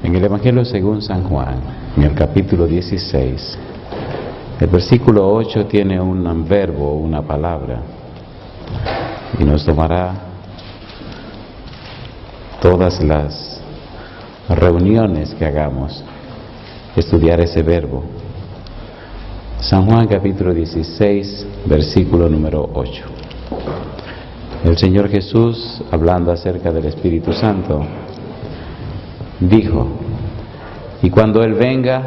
En el Evangelio según San Juan, en el capítulo 16, el versículo 8 tiene un verbo, una palabra, y nos tomará todas las reuniones que hagamos estudiar ese verbo. San Juan capítulo 16, versículo número 8. El Señor Jesús, hablando acerca del Espíritu Santo, dijo: y cuando Él venga,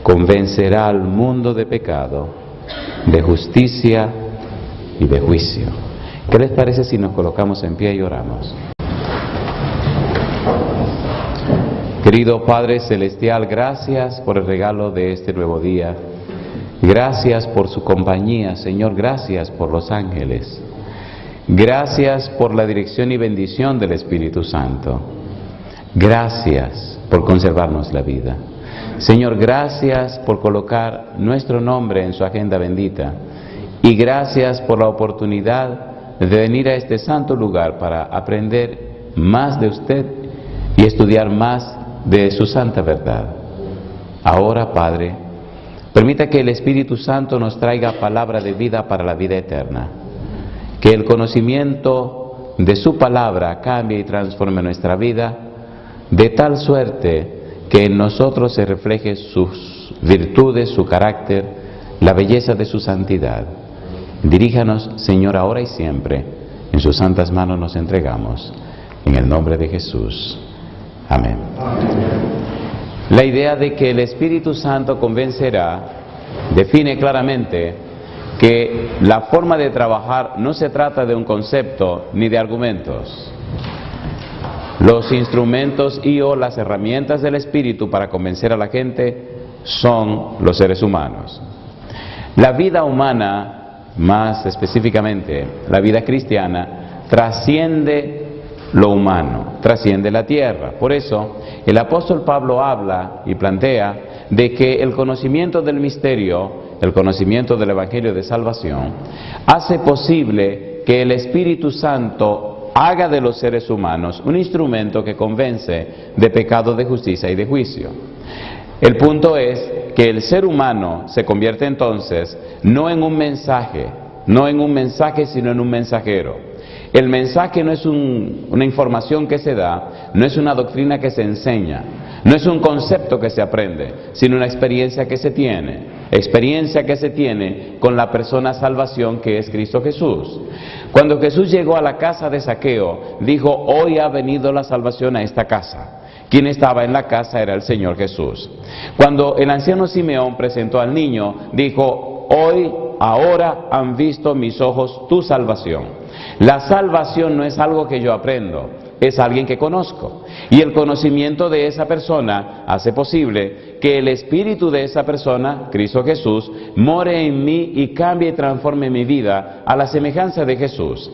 convencerá al mundo de pecado, de justicia y de juicio. ¿Qué les parece si nos colocamos en pie y oramos? Querido Padre Celestial, gracias por el regalo de este nuevo día. Gracias por su compañía, Señor. Gracias por los ángeles. Gracias por la dirección y bendición del Espíritu Santo. Gracias por conservarnos la vida. Señor, gracias por colocar nuestro nombre en su agenda bendita. Y gracias por la oportunidad de venir a este santo lugar para aprender más de usted y estudiar más de su santa verdad. Ahora, Padre, permita que el Espíritu Santo nos traiga palabra de vida para la vida eterna. Que el conocimiento de su palabra cambie y transforme nuestra vida de tal suerte que en nosotros se refleje sus virtudes, su carácter, la belleza de su santidad. Diríjanos, Señor, ahora y siempre. En sus santas manos nos entregamos. En el nombre de Jesús. Amén. La idea de que el Espíritu Santo convencerá define claramente que la forma de trabajar no se trata de un concepto ni de argumentos. Los instrumentos y o las herramientas del Espíritu para convencer a la gente son los seres humanos. La vida humana, más específicamente la vida cristiana, trasciende lo humano, trasciende la tierra. Por eso, el apóstol Pablo habla y plantea de que el conocimiento del misterio, el conocimiento del Evangelio de Salvación, hace posible que el Espíritu Santo haga de los seres humanos un instrumento que convence de pecado, de justicia y de juicio. El punto es que el ser humano se convierte entonces no en un mensaje, sino en un mensajero. El mensaje no es una información que se da, no es una doctrina que se enseña, no es un concepto que se aprende, sino una experiencia que se tiene. Experiencia que se tiene con la persona salvación que es Cristo Jesús. Cuando Jesús llegó a la casa de Zaqueo, dijo: hoy ha venido la salvación a esta casa. Quien estaba en la casa era el Señor Jesús. Cuando el anciano Simeón presentó al niño, dijo: hoy, ahora han visto mis ojos tu salvación. La salvación no es algo que yo aprendo, es alguien que conozco. Y el conocimiento de esa persona hace posible que el espíritu de esa persona, Cristo Jesús, more en mí y cambie y transforme mi vida a la semejanza de Jesús.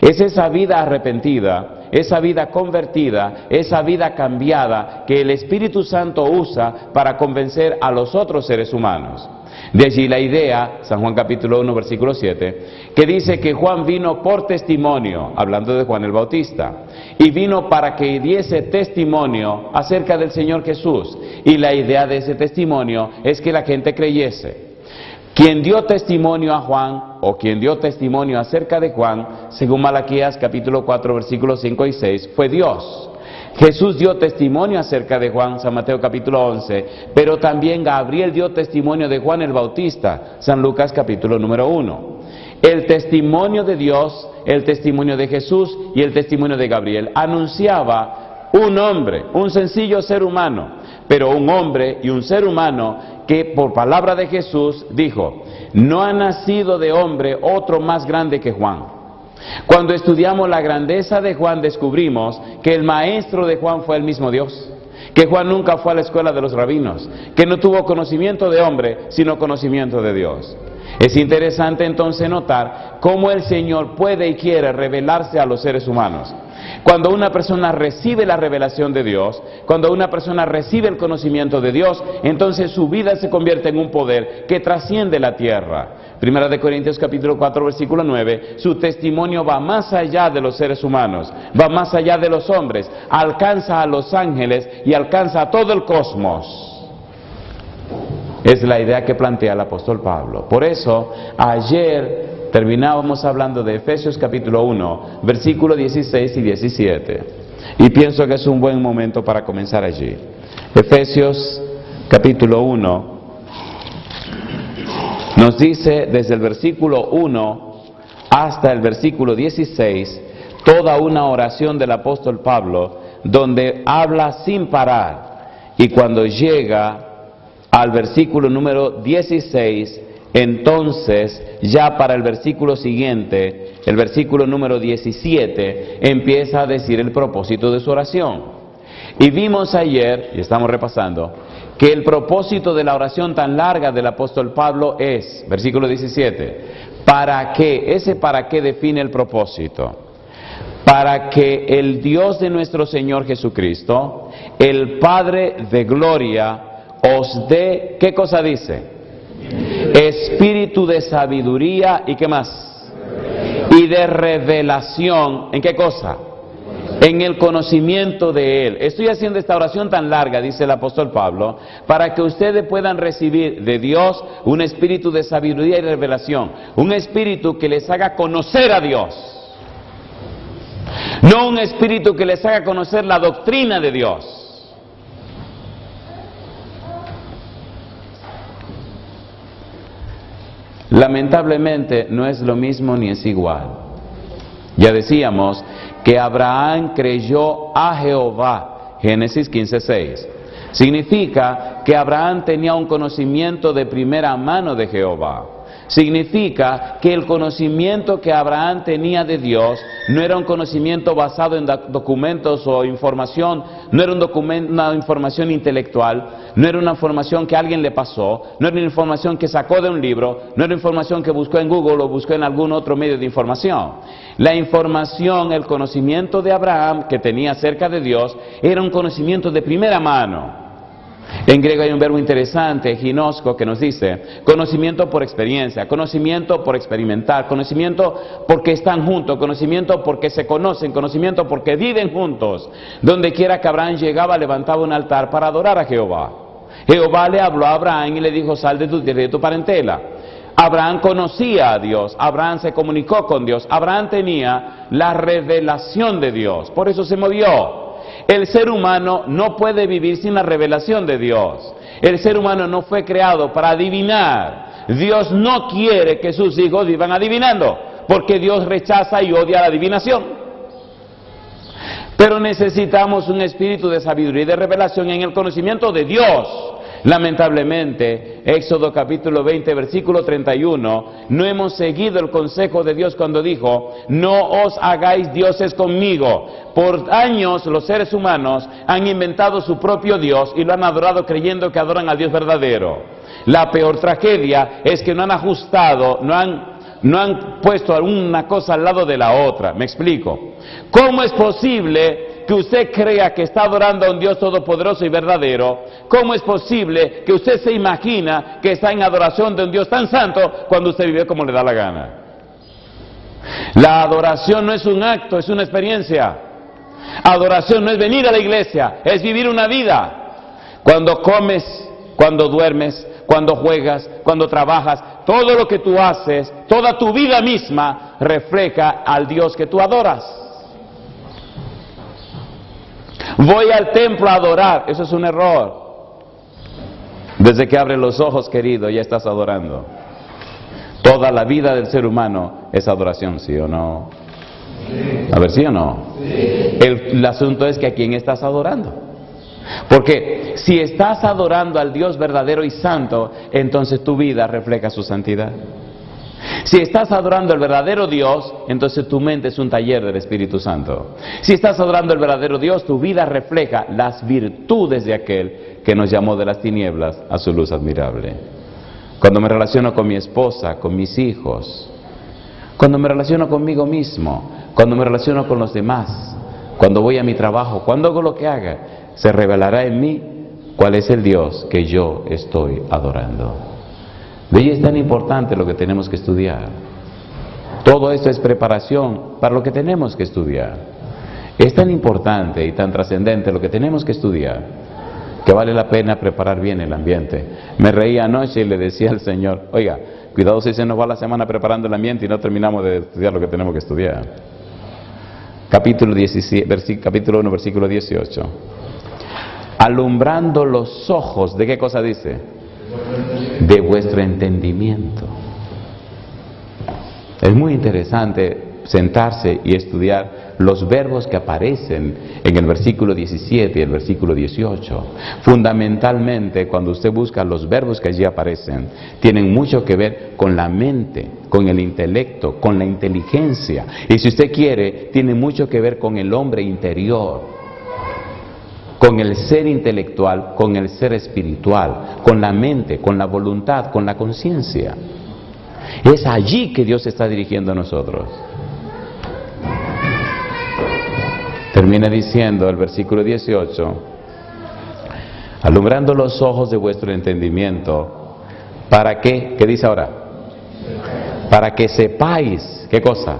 Es esa vida arrepentida, esa vida convertida, esa vida cambiada que el Espíritu Santo usa para convencer a los otros seres humanos. De allí la idea, San Juan capítulo 1, versículo 7, que dice que Juan vino por testimonio, hablando de Juan el Bautista, y vino para que diese testimonio acerca del Señor Jesús. Y la idea de ese testimonio es que la gente creyese. Quien dio testimonio a Juan, o quien dio testimonio acerca de Juan, según Malaquías capítulo 4, versículos 5 y 6, fue Dios. Jesús dio testimonio acerca de Juan, San Mateo capítulo 11, pero también Gabriel dio testimonio de Juan el Bautista, San Lucas capítulo número 1. El testimonio de Dios, el testimonio de Jesús y el testimonio de Gabriel anunciaba un hombre, un sencillo ser humano, pero un hombre y un ser humano que por palabra de Jesús dijo: no ha nacido de hombre otro más grande que Juan. Cuando estudiamos la grandeza de Juan, descubrimos que el maestro de Juan fue el mismo Dios, que Juan nunca fue a la escuela de los rabinos, que no tuvo conocimiento de hombre, sino conocimiento de Dios. Es interesante entonces notar cómo el Señor puede y quiere revelarse a los seres humanos. Cuando una persona recibe la revelación de Dios, cuando una persona recibe el conocimiento de Dios, entonces su vida se convierte en un poder que trasciende la tierra. Primera de Corintios capítulo 4 versículo 9, su testimonio va más allá de los seres humanos, va más allá de los hombres, alcanza a los ángeles y alcanza a todo el cosmos. Es la idea que plantea el apóstol Pablo. Por eso, ayer terminábamos hablando de Efesios capítulo 1, versículos 16 y 17. Y pienso que es un buen momento para comenzar allí. Efesios capítulo 1 nos dice desde el versículo 1 hasta el versículo 16 toda una oración del apóstol Pablo donde habla sin parar. Y cuando llega al versículo número 16, entonces ya para el versículo siguiente, el versículo número 17, empieza a decir el propósito de su oración. Y vimos ayer, y estamos repasando, que el propósito de la oración tan larga del apóstol Pablo es, versículo 17, ¿para qué? Ese para qué define el propósito. Para que el Dios de nuestro Señor Jesucristo, el Padre de gloria, os dé, ¿qué cosa dice? Espíritu de sabiduría y ¿qué más? Y de revelación, ¿en qué cosa? En el conocimiento de Él. Estoy haciendo esta oración tan larga, dice el apóstol Pablo, para que ustedes puedan recibir de Dios un espíritu de sabiduría y revelación, un espíritu que les haga conocer a Dios, no un espíritu que les haga conocer la doctrina de Dios. Lamentablemente no es lo mismo ni es igual. Ya decíamos que Abraham creyó a Jehová, Génesis 15:6. Significa que Abraham tenía un conocimiento de primera mano de Jehová. Significa que el conocimiento que Abraham tenía de Dios no era un conocimiento basado en documentos o información, no era una información intelectual, no era una información que alguien le pasó, no era una información que sacó de un libro, no era una información que buscó en Google o buscó en algún otro medio de información. La información, el conocimiento de Abraham que tenía acerca de Dios era un conocimiento de primera mano. En griego hay un verbo interesante, ginosko, que nos dice conocimiento por experiencia, conocimiento por experimentar, conocimiento porque están juntos, conocimiento porque se conocen, conocimiento porque viven juntos. Donde quiera que Abraham llegaba, levantaba un altar para adorar a Jehová. Jehová le habló a Abraham y le dijo: sal de tu tierra y de tu parentela. Abraham conocía a Dios, Abraham se comunicó con Dios, Abraham tenía la revelación de Dios, por eso se movió. El ser humano no puede vivir sin la revelación de Dios. El ser humano no fue creado para adivinar. Dios no quiere que sus hijos vivan adivinando, porque Dios rechaza y odia la adivinación. Pero necesitamos un espíritu de sabiduría y de revelación en el conocimiento de Dios. Lamentablemente, Éxodo capítulo 20, versículo 31, no hemos seguido el consejo de Dios cuando dijo: no os hagáis dioses conmigo. Por años los seres humanos han inventado su propio Dios y lo han adorado creyendo que adoran al Dios verdadero. La peor tragedia es que no han ajustado, no han puesto una cosa al lado de la otra. Me explico. ¿Cómo es posible que usted crea que está adorando a un Dios todopoderoso y verdadero? ¿Cómo es posible que usted se imagina que está en adoración de un Dios tan santo cuando usted vive como le da la gana? La adoración no es un acto, es una experiencia. Adoración no es venir a la iglesia, es vivir una vida. Cuando comes, cuando duermes, cuando juegas, cuando trabajas, todo lo que tú haces, toda tu vida misma refleja al Dios que tú adoras. Voy al templo a adorar, eso es un error. Desde que abres los ojos, querido, ya estás adorando. Toda la vida del ser humano es adoración, ¿sí o no? A ver, ¿sí o no? El asunto es que a quién estás adorando. Porque si estás adorando al Dios verdadero y santo, entonces tu vida refleja su santidad. Si estás adorando al verdadero Dios, entonces tu mente es un taller del Espíritu Santo. Si estás adorando al verdadero Dios, tu vida refleja las virtudes de aquel que nos llamó de las tinieblas a su luz admirable. Cuando me relaciono con mi esposa, con mis hijos, cuando me relaciono conmigo mismo, cuando me relaciono con los demás, cuando voy a mi trabajo, cuando hago lo que haga, se revelará en mí cuál es el Dios que yo estoy adorando. De ahí es tan importante lo que tenemos que estudiar. Todo esto es preparación para lo que tenemos que estudiar. Es tan importante y tan trascendente lo que tenemos que estudiar, que vale la pena preparar bien el ambiente. Me reía anoche y le decía al Señor, oiga, cuidado si se nos va la semana preparando el ambiente y no terminamos de estudiar lo que tenemos que estudiar. Capítulo 1, versículo 18. Alumbrando los ojos, ¿de qué cosa dice? De vuestro entendimiento. Es muy interesante sentarse y estudiar los verbos que aparecen en el versículo 17 y el versículo 18. Fundamentalmente, cuando usted busca los verbos que allí aparecen, tienen mucho que ver con la mente, con el intelecto, con la inteligencia. Y si usted quiere, tiene mucho que ver con el hombre interior, con el ser intelectual, con el ser espiritual, con la mente, con la voluntad, con la conciencia. Es allí que Dios se está dirigiendo a nosotros. Termina diciendo el versículo 18, alumbrando los ojos de vuestro entendimiento, ¿para qué? ¿Qué dice ahora? Para que sepáis, ¿qué cosa?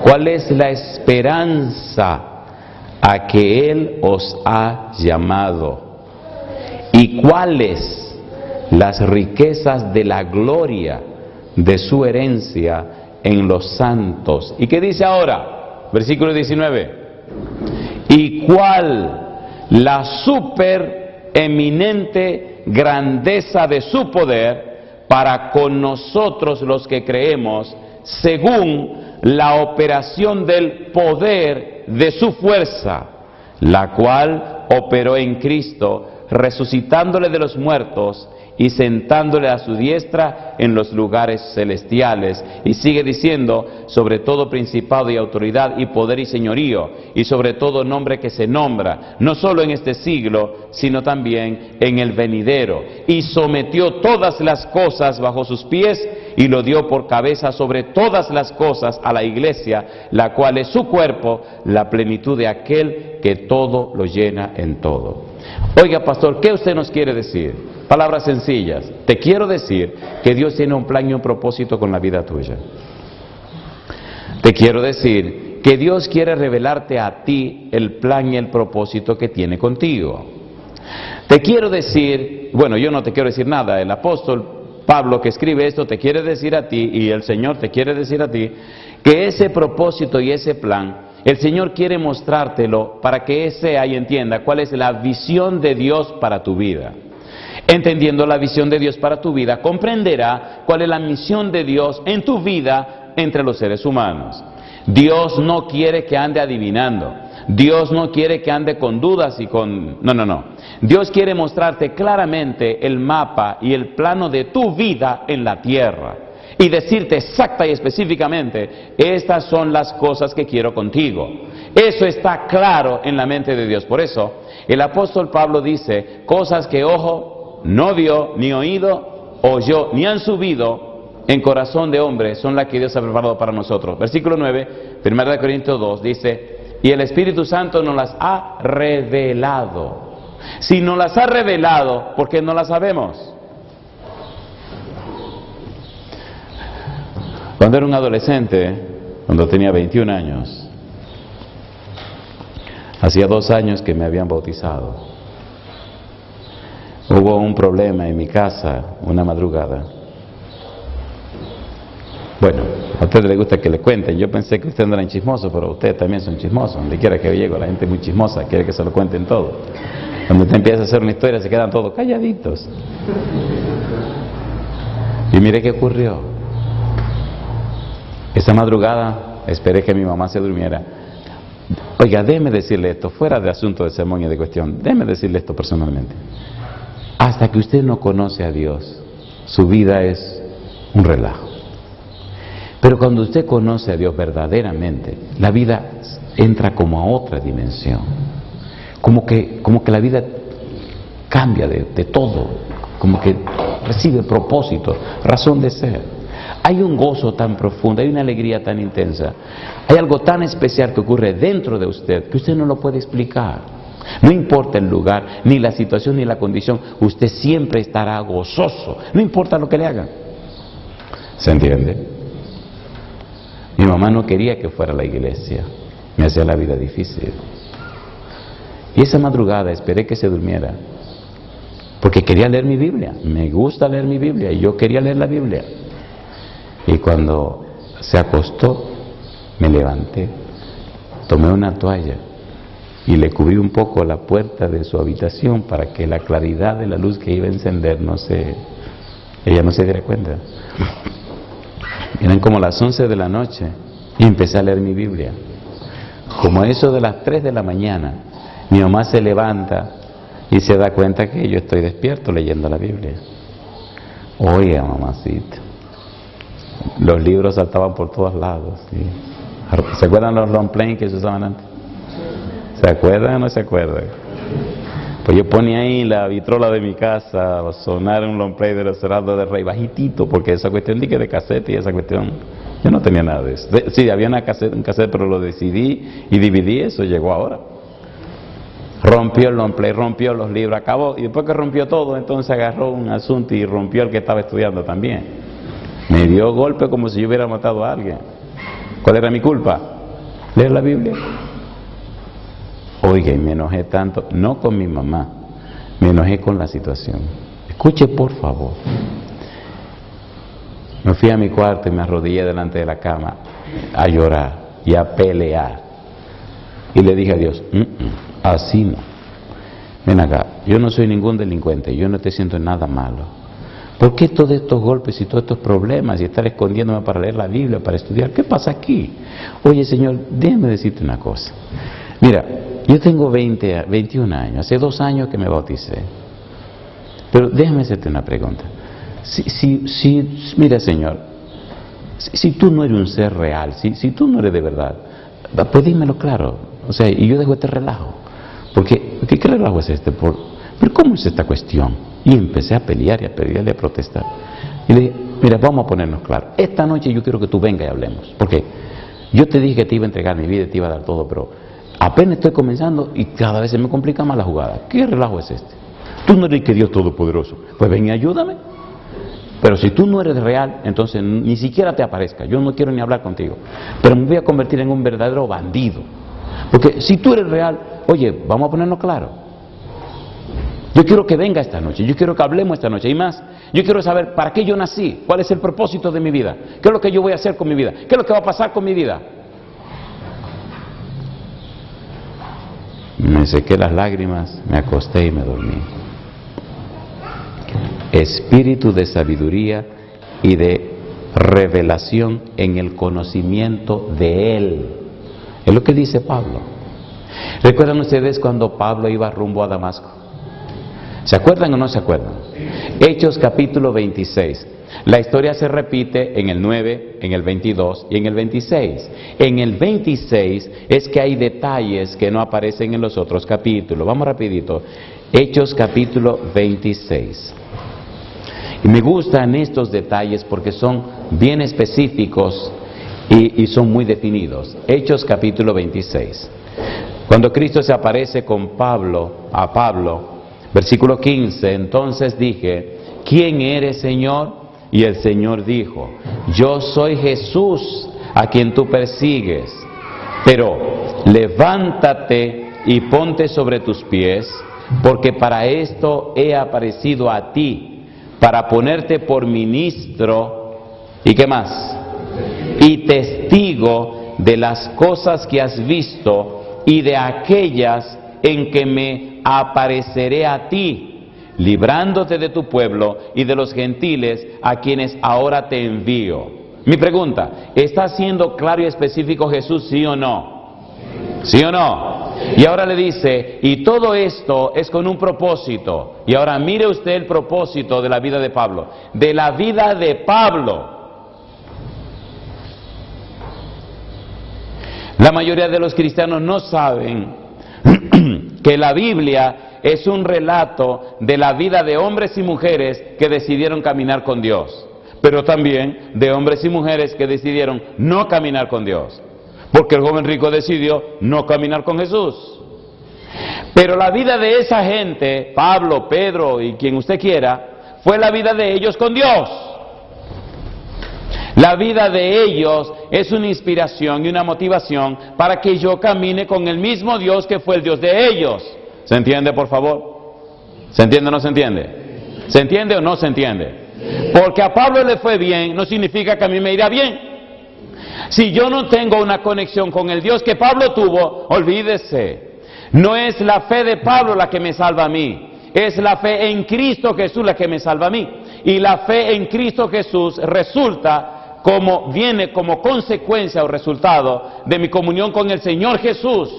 ¿Cuál es la esperanza a que Él os ha llamado? ¿Y cuáles las riquezas de la gloria de su herencia en los santos? ¿Y qué dice ahora? Versículo 19. ¿Y cuál la supereminente grandeza de su poder para con nosotros los que creemos, según la operación del poder de su fuerza, la cual operó en Cristo, resucitándole de los muertos y sentándole a su diestra en los lugares celestiales? Y sigue diciendo, sobre todo principado y autoridad y poder y señorío, y sobre todo nombre que se nombra, no solo en este siglo, sino también en el venidero. Y sometió todas las cosas bajo sus pies, y lo dio por cabeza sobre todas las cosas a la iglesia, la cual es su cuerpo, la plenitud de aquel que todo lo llena en todo. Oiga, pastor, ¿qué usted nos quiere decir? Palabras sencillas. Te quiero decir que Dios tiene un plan y un propósito con la vida tuya. Te quiero decir que Dios quiere revelarte a ti el plan y el propósito que tiene contigo. Te quiero decir, bueno, yo no te quiero decir nada, el apóstol Pablo que escribe esto te quiere decir a ti, y el Señor te quiere decir a ti, que ese propósito y ese plan, el Señor quiere mostrártelo para que sea y entienda cuál es la visión de Dios para tu vida. Entendiendo la visión de Dios para tu vida, comprenderá cuál es la misión de Dios en tu vida entre los seres humanos. Dios no quiere que ande adivinando. Dios no quiere que ande con dudas y con... No. Dios quiere mostrarte claramente el mapa y el plano de tu vida en la tierra. Y decirte exacta y específicamente, estas son las cosas que quiero contigo. Eso está claro en la mente de Dios. Por eso, el apóstol Pablo dice, cosas que ojo no vio, ni oído, oyó, ni han subido en corazón de hombre, son las que Dios ha preparado para nosotros. Versículo 9, 1 Corintios 2, dice, y el Espíritu Santo nos las ha revelado. Si nos las ha revelado, ¿por qué no las sabemos? Cuando era un adolescente, cuando tenía 21 años, hacía 2 años que me habían bautizado. Hubo un problema en mi casa una madrugada. Bueno, a usted le gusta que le cuenten. Yo pensé que ustedes no eran chismosos, pero ustedes también son chismosos. Donde quiera que yo llego, la gente es muy chismosa, quiere que se lo cuenten todo. Cuando usted empieza a hacer una historia, se quedan todos calladitos. Y mire qué ocurrió. Esa madrugada esperé que mi mamá se durmiera. Oiga, déjeme decirle esto, fuera de asunto de sermón y de cuestión, déjeme decirle esto personalmente. Hasta que usted no conoce a Dios, su vida es un relajo. Pero cuando usted conoce a Dios verdaderamente, la vida entra como a otra dimensión. Como que la vida cambia de todo, como que recibe propósito, razón de ser. Hay un gozo tan profundo, hay una alegría tan intensa, hay algo tan especial que ocurre dentro de usted que usted no lo puede explicar. No importa el lugar, ni la situación, ni la condición, usted siempre estará gozoso, no importa lo que le hagan. ¿Se entiende? Mi mamá no quería que fuera a la iglesia, me hacía la vida difícil. Y esa madrugada esperé que se durmiera, porque quería leer mi Biblia. Me gusta leer mi Biblia y yo quería leer la Biblia. Y cuando se acostó, me levanté, tomé una toalla y le cubrí un poco la puerta de su habitación para que la claridad de la luz que iba a encender ella no se diera cuenta. Eran como las 11 de la noche y empecé a leer mi Biblia. Como a eso de las 3 de la mañana, mi mamá se levanta y se da cuenta que yo estoy despierto leyendo la Biblia. Oiga, mamacita, los libros saltaban por todos lados. ¿Sí? ¿Se acuerdan los long planes que se usaban antes? ¿Se acuerdan o no se acuerdan? Pues yo ponía ahí la vitrola de mi casa a sonar un long play de los Heraldos del Rey, bajitito, porque esa cuestión de cassette y esa cuestión, yo no tenía nada de eso. Sí, había un cassette, pero lo decidí y dividí, eso llegó ahora. Rompió el long play, rompió los libros, acabó, y después que rompió todo, entonces agarró un asunto y rompió el que estaba estudiando también. Me dio golpe como si yo hubiera matado a alguien. ¿Cuál era mi culpa? Leer la Biblia. Oiga, y me enojé tanto, no con mi mamá, me enojé con la situación. Escuche, por favor. Me fui a mi cuarto y me arrodillé delante de la cama a llorar y a pelear. Y le dije a Dios, así no. Ven acá, yo no soy ningún delincuente, yo no te siento en nada malo. ¿Por qué todos estos golpes y todos estos problemas y estar escondiéndome para leer la Biblia, para estudiar? ¿Qué pasa aquí? Oye, Señor, déjame decirte una cosa. Mira, yo tengo 21 años, hace 2 años que me bauticé. Pero déjame hacerte una pregunta. Mira, Señor, si tú no eres un ser real, si tú no eres de verdad, pues dímelo claro. O sea, y yo dejo este relajo. Porque, ¿qué relajo es este? Pero ¿cómo es esta cuestión? Y empecé a pelear y a pelear y a protestar. Y le dije, mira, vamos a ponernos claros. Esta noche yo quiero que tú vengas y hablemos. Porque yo te dije que te iba a entregar mi vida y te iba a dar todo, pero apenas estoy comenzando y cada vez se me complica más la jugada. ¿Qué relajo es este? Tú no eres que Dios Todopoderoso. Pues ven y ayúdame. Pero si tú no eres real, entonces ni siquiera te aparezca. Yo no quiero ni hablar contigo. Pero me voy a convertir en un verdadero bandido. Porque si tú eres real, oye, vamos a ponernos claro. Yo quiero que venga esta noche, yo quiero que hablemos esta noche. Y más, yo quiero saber para qué yo nací, cuál es el propósito de mi vida, qué es lo que yo voy a hacer con mi vida, qué es lo que va a pasar con mi vida. Me sequé las lágrimas, me acosté y me dormí. Espíritu de sabiduría y de revelación en el conocimiento de Él. Es lo que dice Pablo. ¿Recuerdan ustedes cuando Pablo iba rumbo a Damasco? ¿Se acuerdan o no se acuerdan? Hechos capítulo 26. La historia se repite en el 9, en el 22 y en el 26. En el 26 es que hay detalles que no aparecen en los otros capítulos. Vamos rapidito. Hechos capítulo 26. Y me gustan estos detalles porque son bien específicos y son muy definidos. Hechos capítulo 26. Cuando Cristo se aparece a Pablo, versículo 15, entonces dije, ¿quién eres, Señor? Y el Señor dijo, yo soy Jesús a quien tú persigues, pero levántate y ponte sobre tus pies, porque para esto he aparecido a ti, para ponerte por ministro, ¿y qué más? Y testigo de las cosas que has visto y de aquellas en que me apareceré a ti, librándote de tu pueblo y de los gentiles a quienes ahora te envío. Mi pregunta, ¿está siendo claro y específico Jesús, sí o no? ¿Sí o no? Y ahora le dice, y todo esto es con un propósito. Y ahora mire usted el propósito de la vida de Pablo. De la vida de Pablo. La mayoría de los cristianos no saben que la Biblia es un relato de la vida de hombres y mujeres que decidieron caminar con Dios. pero también de hombres y mujeres que decidieron no caminar con Dios. Porque el joven rico decidió no caminar con Jesús. Pero la vida de esa gente, Pablo, Pedro y quien usted quiera, fue la vida de ellos con Dios. La vida de ellos es una inspiración y una motivación para que yo camine con el mismo Dios que fue el Dios de ellos. ¿Se entiende, por favor? ¿Se entiende o no se entiende? ¿Se entiende o no se entiende? Porque a Pablo le fue bien, no significa que a mí me irá bien. Si yo no tengo una conexión con el Dios que Pablo tuvo, olvídese. No es la fe de Pablo la que me salva a mí, es la fe en Cristo Jesús la que me salva a mí. Y la fe en Cristo Jesús viene como consecuencia o resultado de mi comunión con el Señor Jesús.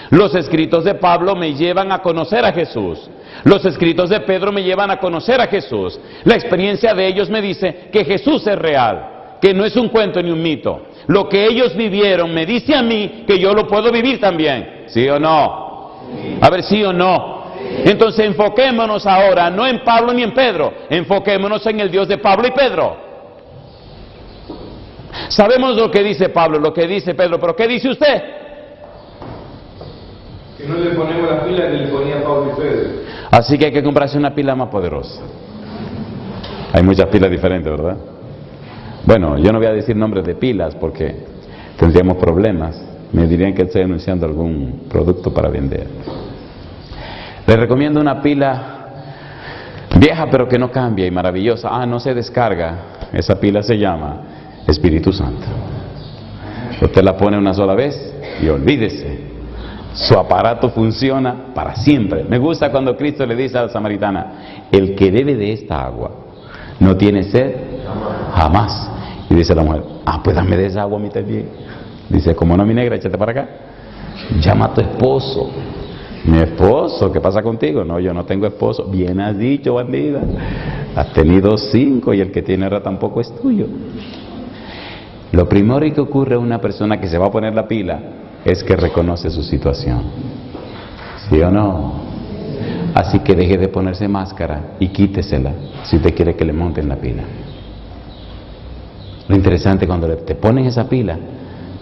Los escritos de Pablo me llevan a conocer a Jesús. Los escritos de Pedro me llevan a conocer a Jesús. La experiencia de ellos me dice que Jesús es real, que no es un cuento ni un mito. Lo que ellos vivieron me dice a mí que yo lo puedo vivir también. ¿Sí o no? A ver, ¿sí o no? Entonces enfoquémonos ahora, no en Pablo ni en Pedro, enfoquémonos en el Dios de Pablo y Pedro. Sabemos lo que dice Pablo, lo que dice Pedro, pero ¿qué dice usted? Que no le ponemos la pila que le ponía Pablo y Pedro. Así que hay que comprarse una pila más poderosa. Hay muchas pilas diferentes, ¿verdad? Bueno, yo no voy a decir nombres de pilas porque tendríamos problemas. Me dirían que estoy anunciando algún producto para vender. Les recomiendo una pila vieja pero que no cambia y maravillosa. No se descarga. Esa pila se llama Espíritu Santo. Usted la pone una sola vez y olvídese. Su aparato funciona para siempre. Me gusta cuando Cristo le dice a la samaritana: el que bebe de esta agua no tiene sed jamás. Y dice la mujer: pues dame de esa agua a mí también. Dice: como no, mi negra, échate para acá. Llama a tu esposo. Mi esposo, ¿qué pasa contigo? No, yo no tengo esposo. Bien has dicho, bandida. Has tenido 5 y el que tiene ahora tampoco es tuyo. Lo primero que ocurre a una persona que se va a poner la pila es que reconoce su situación. ¿Sí o no? Así que deje de ponerse máscara y quítesela si usted quiere que le monten la pila. Lo interesante, cuando te ponen esa pila,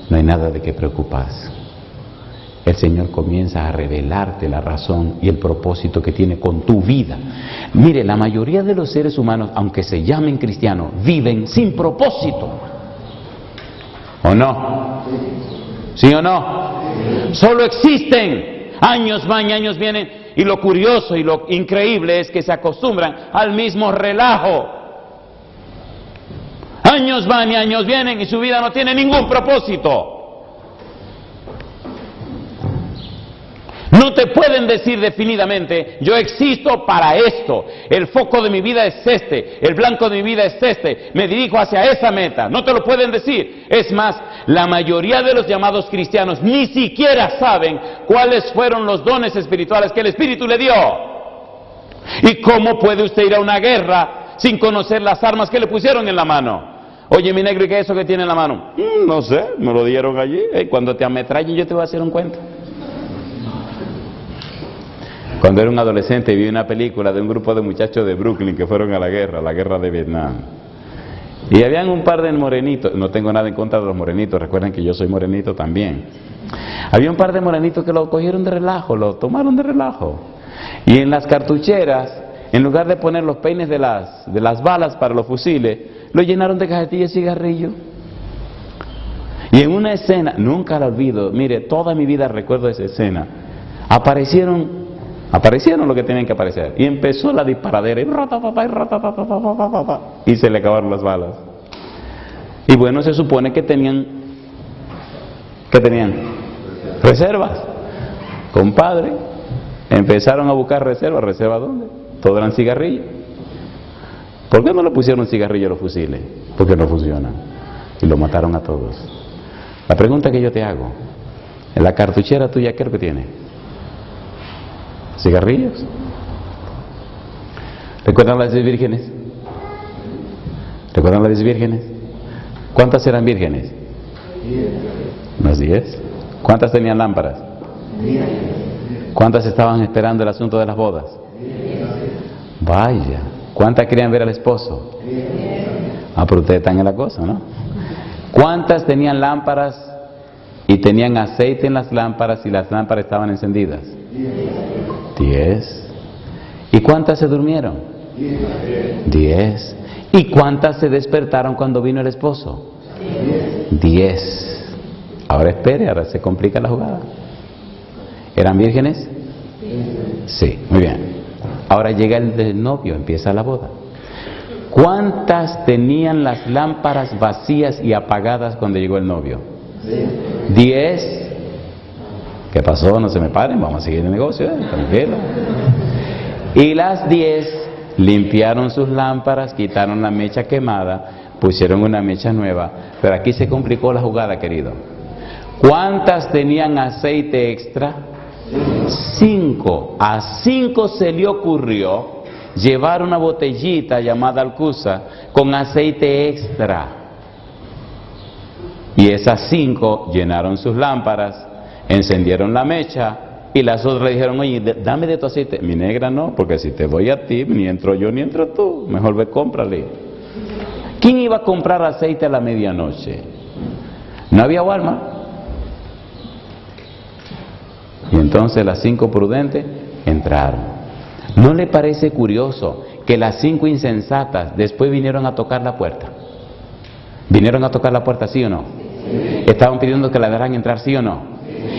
no hay nada de qué preocuparse. El Señor comienza a revelarte la razón y el propósito que tiene con tu vida. Mire, la mayoría de los seres humanos, aunque se llamen cristianos, viven sin propósito. ¿O no? ¿Sí o no? Solo existen. Años van y años vienen. Y lo curioso y lo increíble es que se acostumbran al mismo relajo. Años van y años vienen y su vida no tiene ningún propósito. No te pueden decir definidamente: yo existo para esto, el foco de mi vida es este, el blanco de mi vida es este, me dirijo hacia esa meta. No te lo pueden decir. Es más, la mayoría de los llamados cristianos ni siquiera saben cuáles fueron los dones espirituales que el Espíritu le dio. ¿Y cómo puede usted ir a una guerra sin conocer las armas que le pusieron en la mano? Oye, mi negro, ¿y qué es eso que tiene en la mano? No sé, me lo dieron allí. Cuando te ametrallen yo te voy a hacer un cuento. Cuando era un adolescente vi una película de un grupo de muchachos de Brooklyn que fueron a la guerra de Vietnam. Y habían un par de morenitos, no tengo nada en contra de los morenitos, recuerden que yo soy morenito también. Había un par de morenitos que lo cogieron de relajo, lo tomaron de relajo. Y en las cartucheras, en lugar de poner los peines de las balas para los fusiles, lo llenaron de cajetillas de cigarrillo. Y en una escena, nunca la olvido, mire, toda mi vida recuerdo esa escena, aparecieron lo que tenían que aparecer, y empezó la disparadera, y se le acabaron las balas. Y bueno, se supone que tenían reservas. Compadre, empezaron a buscar reservas. ¿Reservas dónde? Todo eran cigarrillos. ¿Por qué no le pusieron cigarrillo a los fusiles? Porque no funcionan, y lo mataron a todos. La pregunta que yo te hago: en la cartuchera tuya, ¿qué es lo que tiene? ¿Cigarrillos? ¿Recuerdan las 10 vírgenes? ¿Recuerdan las 10 vírgenes? ¿Cuántas eran vírgenes? 10. ¿Unas 10? ¿Cuántas tenían lámparas? 10. ¿Cuántas estaban esperando el asunto de las bodas? 10. Vaya. ¿Cuántas querían ver al esposo? 10. Ah, pero ustedes están en la cosa, ¿no? ¿Cuántas tenían lámparas y tenían aceite en las lámparas y las lámparas estaban encendidas? 10. ¿Y cuántas se durmieron? 10. ¿Y cuántas se despertaron cuando vino el esposo? 10. Ahora espere, ahora se complica la jugada. ¿Eran vírgenes? Sí, muy bien. Ahora llega el novio, empieza la boda. ¿Cuántas tenían las lámparas vacías y apagadas cuando llegó el novio? 10. ¿Qué pasó? No se me paren, vamos a seguir el negocio, tranquilo. Y las 10 limpiaron sus lámparas, quitaron la mecha quemada, pusieron una mecha nueva. Pero aquí se complicó la jugada, querido. ¿Cuántas tenían aceite extra? 5. A 5 se le ocurrió llevar una botellita llamada Alcusa con aceite extra. Y esas 5 llenaron sus lámparas, encendieron la mecha, y las otras le dijeron, oye, dame de tu aceite. Mi negra no, porque si te doy a ti, ni entro yo ni entro tú, mejor ve, cómprale. ¿Quién iba a comprar aceite a la medianoche? No había Walmart. Y entonces las 5 prudentes entraron. ¿No le parece curioso que las 5 insensatas después vinieron a tocar la puerta? ¿Vinieron a tocar la puerta, sí o no? ¿Estaban pidiendo que la dejaran entrar, sí o no?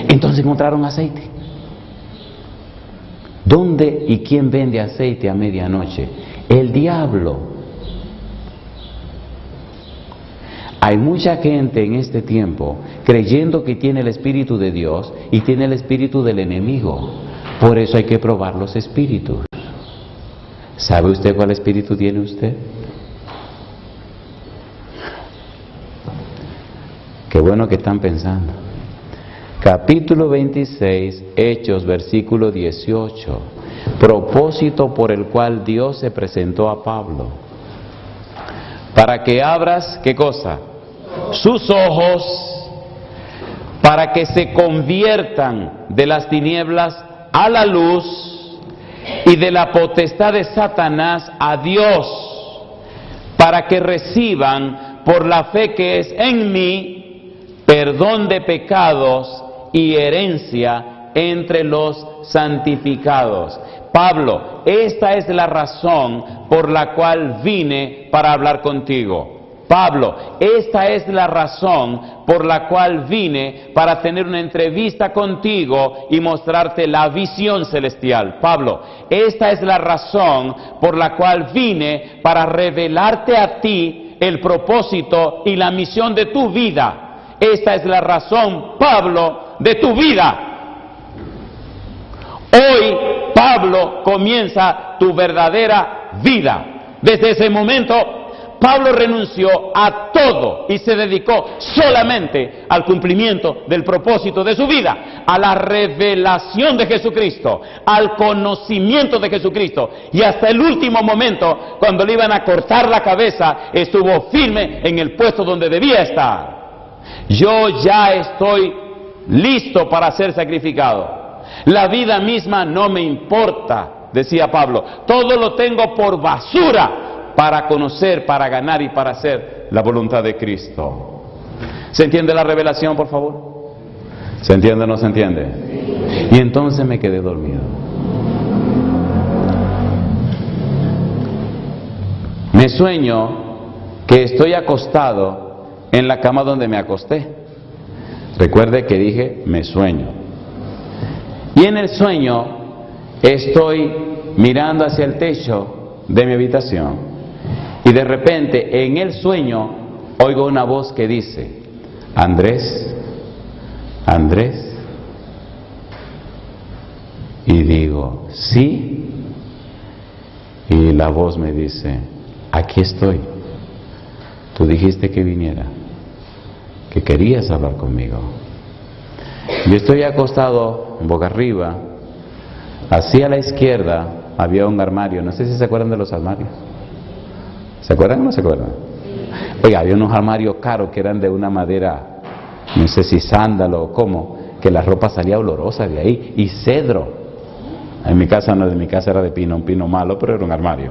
Entonces encontraron aceite. ¿Dónde y quién vende aceite a medianoche? El diablo. Hay mucha gente en este tiempo creyendo que tiene el Espíritu de Dios y tiene el Espíritu del enemigo. Por eso hay que probar los espíritus. ¿Sabe usted cuál espíritu tiene usted? Qué bueno que están pensando. Capítulo 26, Hechos, versículo 18. Propósito por el cual Dios se presentó a Pablo. Para que abras, ¿qué cosa? Sus ojos, para que se conviertan de las tinieblas a la luz y de la potestad de Satanás a Dios, para que reciban por la fe que es en mí perdón de pecados y herencia entre los santificados. Pablo, esta es la razón por la cual vine para hablar contigo. Pablo, esta es la razón por la cual vine para tener una entrevista contigo y mostrarte la visión celestial. Pablo, esta es la razón por la cual vine para revelarte a ti el propósito y la misión de tu vida. Esta es la razón, Pablo, de tu vida. Hoy, Pablo, comienza tu verdadera vida. Desde ese momento, Pablo renunció a todo y se dedicó solamente al cumplimiento del propósito de su vida, a la revelación de Jesucristo, al conocimiento de Jesucristo. Y hasta el último momento, cuando le iban a cortar la cabeza, estuvo firme en el puesto donde debía estar. Yo ya estoy listo para ser sacrificado. La vida misma no me importa, decía Pablo. Todo lo tengo por basura para conocer, para ganar y para hacer la voluntad de Cristo. ¿Se entiende la revelación, por favor? ¿Se entiende o no se entiende? Y entonces me quedé dormido. Me sueño que estoy acostado en la cama donde me acosté. Recuerde que dije, me sueño. Y en el sueño estoy mirando hacia el techo de mi habitación. Y de repente, en el sueño, oigo una voz que dice, Andrés, Andrés. Y digo, sí. Y la voz me dice, aquí estoy. Tú dijiste que viniera, que querías hablar conmigo. Yo estoy acostado, boca arriba. Hacia la izquierda había un armario. No sé si se acuerdan de los armarios. ¿Se acuerdan o no se acuerdan? Oiga, había unos armarios caros que eran de una madera, no sé si sándalo o cómo, que la ropa salía olorosa de ahí, y cedro. En mi casa no, de mi casa era de pino, un pino malo, pero era un armario.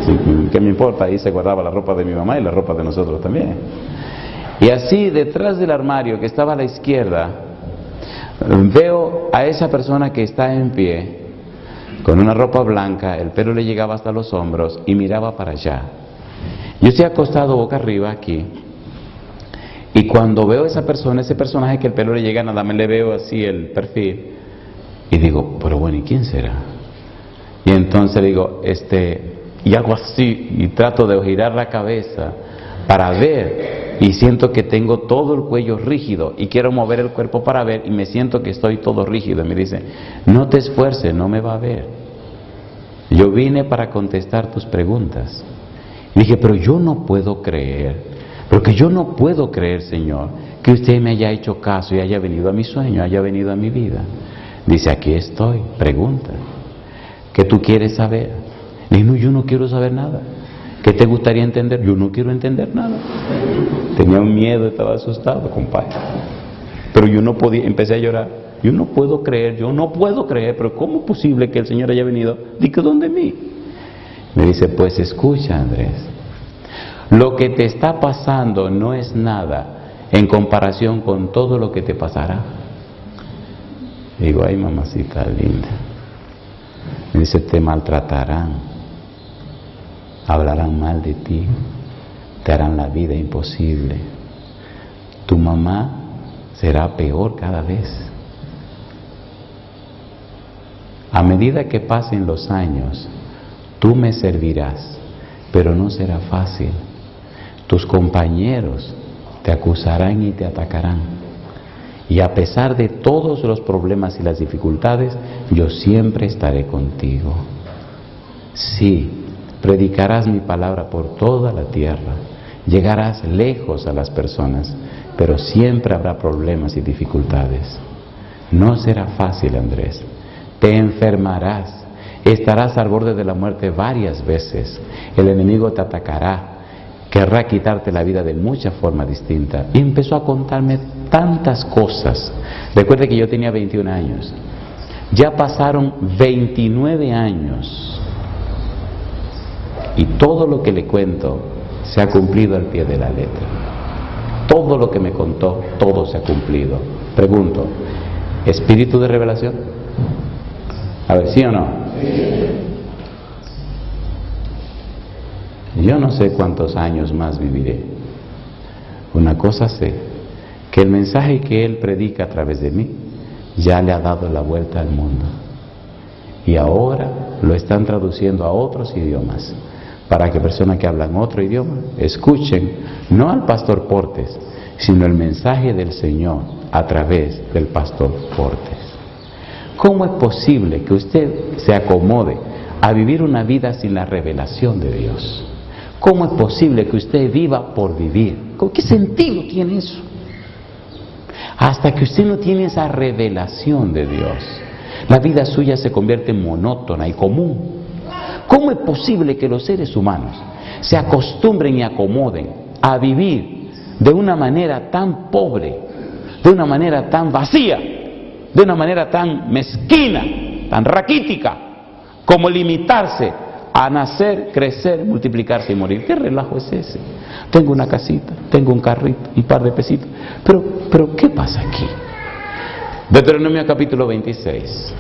Sí, ¿qué me importa? Ahí se guardaba la ropa de mi mamá y la ropa de nosotros también. Y así, detrás del armario que estaba a la izquierda, veo a esa persona que está en pie, con una ropa blanca, el pelo le llegaba hasta los hombros y miraba para allá. Yo estoy acostado boca arriba aquí, y cuando veo a esa persona, ese personaje que el pelo le llega, nada más le veo así el perfil, y digo, pero bueno, ¿y quién será? Y entonces digo, y hago así, y trato de girar la cabeza para ver, y siento que tengo todo el cuello rígido, y quiero mover el cuerpo para ver, y me siento que estoy todo rígido, y me dice, no te esfuerces, no me va a ver. Yo vine para contestar tus preguntas. Y dije, pero yo no puedo creer, porque yo no puedo creer, Señor, que usted me haya hecho caso y haya venido a mi sueño, haya venido a mi vida. Dice, aquí estoy, pregunta. ¿Qué tú quieres saber? Le dije, no, yo no quiero saber nada. ¿Qué te gustaría entender? Yo no quiero entender nada. Tenía un miedo, estaba asustado, compadre. Pero yo no podía, empecé a llorar. Yo no puedo creer, pero ¿cómo es posible que el Señor haya venido? Dice, ¿dónde mí? Me dice, pues escucha, Andrés, lo que te está pasando no es nada en comparación con todo lo que te pasará. Digo, ay, mamacita linda. Me dice, te maltratarán, hablarán mal de ti, te harán la vida imposible. Tu mamá será peor cada vez. A medida que pasen los años, tú me servirás, pero no será fácil. Tus compañeros te acusarán y te atacarán. Y a pesar de todos los problemas y las dificultades, yo siempre estaré contigo. Sí, predicarás mi palabra por toda la tierra, llegarás lejos a las personas, pero siempre habrá problemas y dificultades. No será fácil, Andrés. Te enfermarás, estarás al borde de la muerte varias veces, el enemigo te atacará, querrá quitarte la vida de muchas formas distintas. Y empezó a contarme tantas cosas. Recuerde que yo tenía 21 años, ya pasaron 29 años, y todo lo que le cuento se ha cumplido al pie de la letra. Todo lo que me contó, todo se ha cumplido. Pregunto, ¿espíritu de revelación? A ver, ¿sí o no? Yo no sé cuántos años más viviré. Una cosa sé, que el mensaje que Él predica a través de mí ya le ha dado la vuelta al mundo. Y ahora lo están traduciendo a otros idiomas, para que personas que hablan otro idioma escuchen no al pastor Portes, sino el mensaje del Señor a través del pastor Portes. ¿Cómo es posible que usted se acomode a vivir una vida sin la revelación de Dios? ¿Cómo es posible que usted viva por vivir? ¿Con qué sentido tiene eso? Hasta que usted no tiene esa revelación de Dios, la vida suya se convierte en monótona y común. ¿Cómo es posible que los seres humanos se acostumbren y acomoden a vivir de una manera tan pobre, de una manera tan vacía, de una manera tan mezquina, tan raquítica, como limitarse a nacer, crecer, multiplicarse y morir? ¿Qué relajo es ese? Tengo una casita, tengo un carrito, un par de pesitos. Pero ¿qué pasa aquí? Deuteronomio capítulo 26.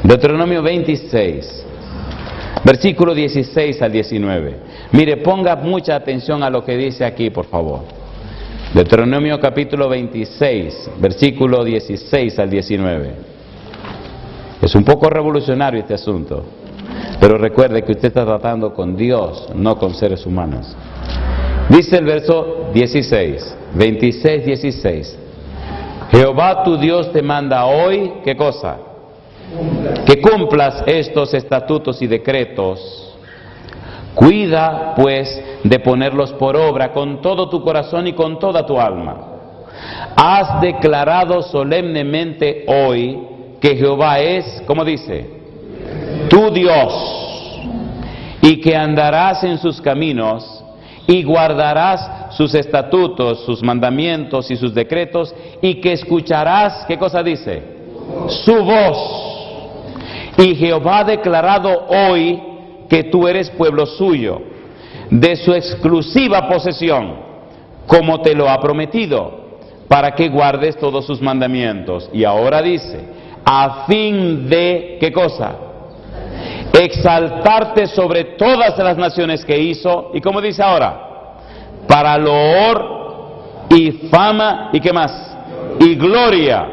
Deuteronomio 26, versículo 16 al 19. Mire, ponga mucha atención a lo que dice aquí, por favor. Deuteronomio capítulo 26, versículo 16 al 19. Es un poco revolucionario este asunto, pero recuerde que usted está tratando con Dios, no con seres humanos. Dice el verso 16, 26, 16. Jehová tu Dios te manda hoy, ¿qué cosa? Que cumplas estos estatutos y decretos. Cuida, pues, de ponerlos por obra con todo tu corazón y con toda tu alma. Has declarado solemnemente hoy que Jehová es, ¿cómo dice? Tu Dios, y que andarás en sus caminos y guardarás sus estatutos, sus mandamientos y sus decretos, y que escucharás, ¿qué cosa dice? Su voz, Y Jehová ha declarado hoy que tú eres pueblo suyo, de su exclusiva posesión, como te lo ha prometido, para que guardes todos sus mandamientos. Y ahora dice, a fin de, ¿qué cosa? Exaltarte sobre todas las naciones que hizo. ¿Y cómo dice ahora? Para loor y fama, ¿y qué más? Y gloria,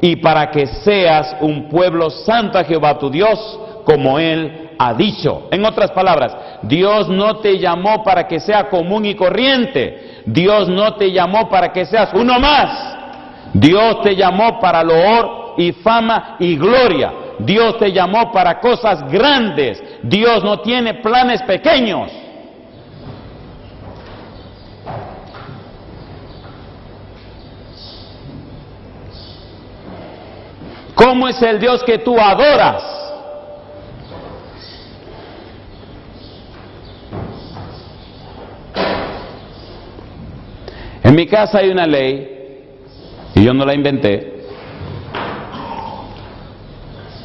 y para que seas un pueblo santo a Jehová tu Dios, como Él ha dicho. En otras palabras, Dios no te llamó para que sea común y corriente. Dios no te llamó para que seas uno más. Dios te llamó para loor y fama y gloria. Dios te llamó para cosas grandes. Dios no tiene planes pequeños. ¿Cómo es el Dios que tú adoras? En mi casa hay una ley, y yo no la inventé,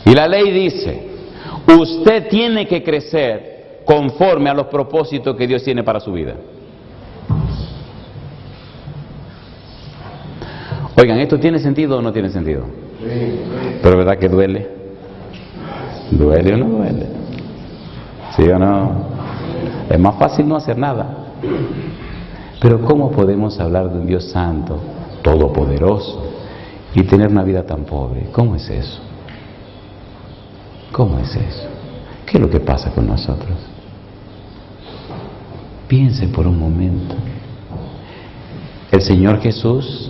y la ley dice, usted tiene que crecer conforme a los propósitos que Dios tiene para su vida. Oigan, ¿esto tiene sentido o no tiene sentido? Pero ¿verdad que duele? ¿Duele o no duele? ¿Sí o no? Es más fácil no hacer nada. Pero ¿cómo podemos hablar de un Dios santo, todopoderoso, y tener una vida tan pobre? ¿Cómo es eso? ¿Cómo es eso? ¿Qué es lo que pasa con nosotros? Piensen por un momento. El Señor Jesús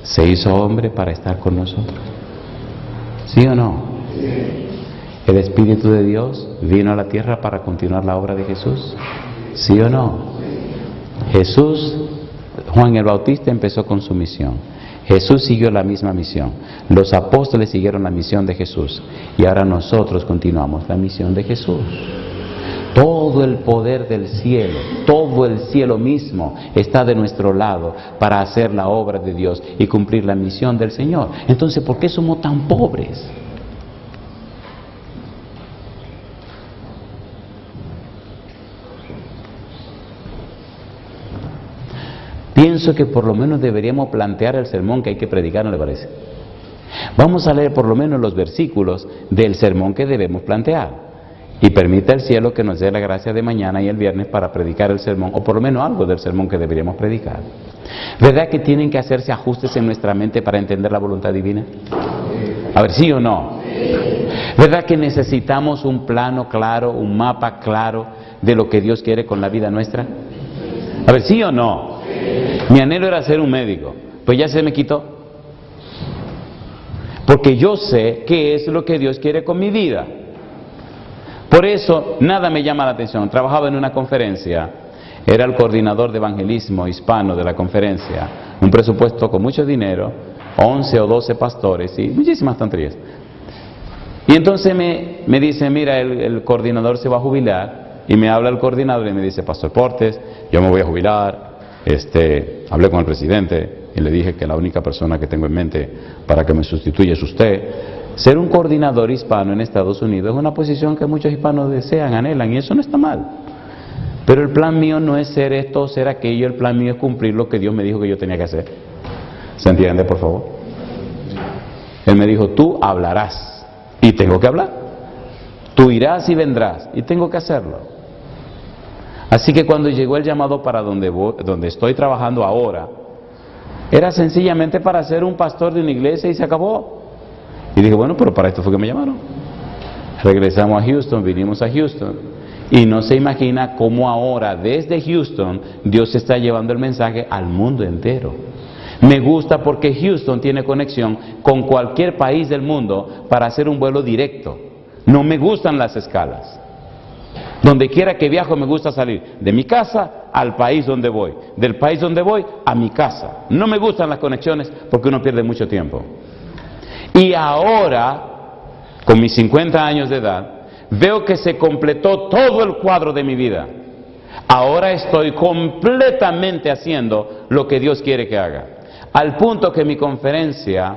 se hizo hombre para estar con nosotros. ¿Sí o no? El Espíritu de Dios vino a la tierra para continuar la obra de Jesús. ¿Sí o no? Jesús, Juan el Bautista empezó con su misión. Jesús siguió la misma misión. Los apóstoles siguieron la misión de Jesús. Y ahora nosotros continuamos la misión de Jesús. Todo el poder del cielo, todo el cielo mismo está de nuestro lado para hacer la obra de Dios y cumplir la misión del Señor. Entonces, ¿por qué somos tan pobres? Pienso que por lo menos deberíamos plantear el sermón que hay que predicar, ¿no le parece? Vamos a leer por lo menos los versículos del sermón que debemos plantear. Y permita el cielo que nos dé la gracia de mañana y el viernes para predicar el sermón, o por lo menos algo del sermón que deberíamos predicar. ¿Verdad que tienen que hacerse ajustes en nuestra mente para entender la voluntad divina? A ver, ¿sí o no? ¿Verdad que necesitamos un plano claro, un mapa claro de lo que Dios quiere con la vida nuestra? A ver, ¿sí o no? Mi anhelo era ser un médico, pues ya se me quitó. Porque yo sé qué es lo que Dios quiere con mi vida. Por eso nada me llama la atención. Trabajaba en una conferencia, era el coordinador de evangelismo hispano de la conferencia, un presupuesto con mucho dinero, 11 o 12 pastores y muchísimas tonterías. Y entonces me dice, mira, el coordinador se va a jubilar, y me habla el coordinador y me dice, Pastor Portes, yo me voy a jubilar, hablé con el presidente y le dije que la única persona que tengo en mente para que me sustituya es usted. Ser un coordinador hispano en Estados Unidos es una posición que muchos hispanos desean, anhelan, y eso no está mal. Pero el plan mío no es ser esto o ser aquello, el plan mío es cumplir lo que Dios me dijo que yo tenía que hacer. ¿Se entiende, por favor? Él me dijo, tú hablarás, y tengo que hablar. Tú irás y vendrás, y tengo que hacerlo. Así que cuando llegó el llamado para donde estoy trabajando ahora, era sencillamente para ser un pastor de una iglesia y se acabó. Y dije, bueno, pero para esto fue que me llamaron. Regresamos a Houston, vinimos a Houston. Y no se imagina cómo ahora, desde Houston, Dios está llevando el mensaje al mundo entero. Me gusta porque Houston tiene conexión con cualquier país del mundo para hacer un vuelo directo. No me gustan las escalas. Donde quiera que viajo me gusta salir de mi casa al país donde voy, del país donde voy a mi casa. No me gustan las conexiones porque uno pierde mucho tiempo. Y ahora, con mis 50 años de edad, veo que se completó todo el cuadro de mi vida. Ahora estoy completamente haciendo lo que Dios quiere que haga. Al punto que mi conferencia,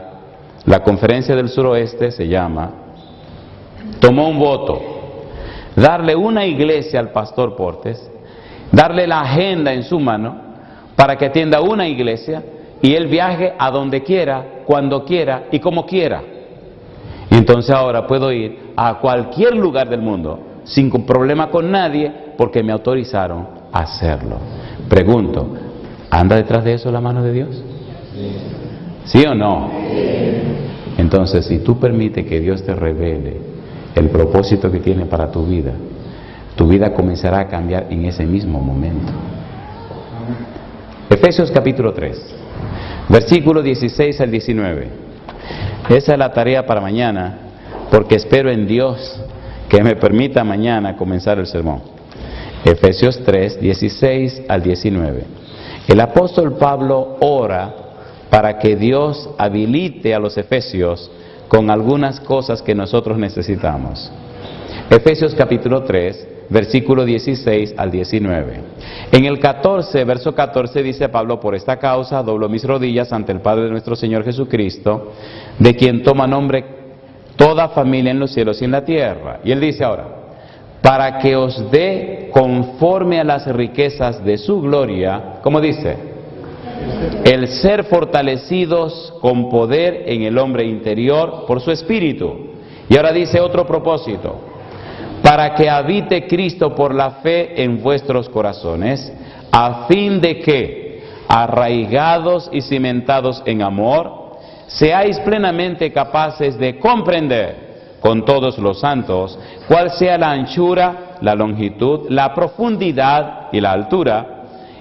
la conferencia del suroeste se llama tomó un voto, darle una iglesia al pastor Portes, darle la agenda en su mano para que atienda una iglesia y él viaje a donde quiera, cuando quiera y como quiera. Y entonces ahora puedo ir a cualquier lugar del mundo sin problema con nadie porque me autorizaron a hacerlo. Pregunto, ¿anda detrás de eso la mano de Dios? ¿Sí o no? Entonces, si tú permites que Dios te revele el propósito que tiene para tu vida comenzará a cambiar en ese mismo momento. Efesios capítulo 3, versículo 16 al 19. Esa es la tarea para mañana, porque espero en Dios que me permita mañana comenzar el sermón. Efesios 3, 16 al 19. El apóstol Pablo ora para que Dios habilite a los efesios con algunas cosas que nosotros necesitamos. Efesios capítulo 3, versículo 16 al 19. En el 14, verso 14 dice Pablo: por esta causa doblo mis rodillas ante el Padre de nuestro Señor Jesucristo, de quien toma nombre toda familia en los cielos y en la tierra. Y él dice ahora: para que os dé conforme a las riquezas de su gloria, ¿cómo dice? El ser fortalecidos con poder en el hombre interior por su espíritu. Y ahora dice otro propósito: para que habite Cristo por la fe en vuestros corazones, a fin de que, arraigados y cimentados en amor, seáis plenamente capaces de comprender con todos los santos cuál sea la anchura, la longitud, la profundidad y la altura,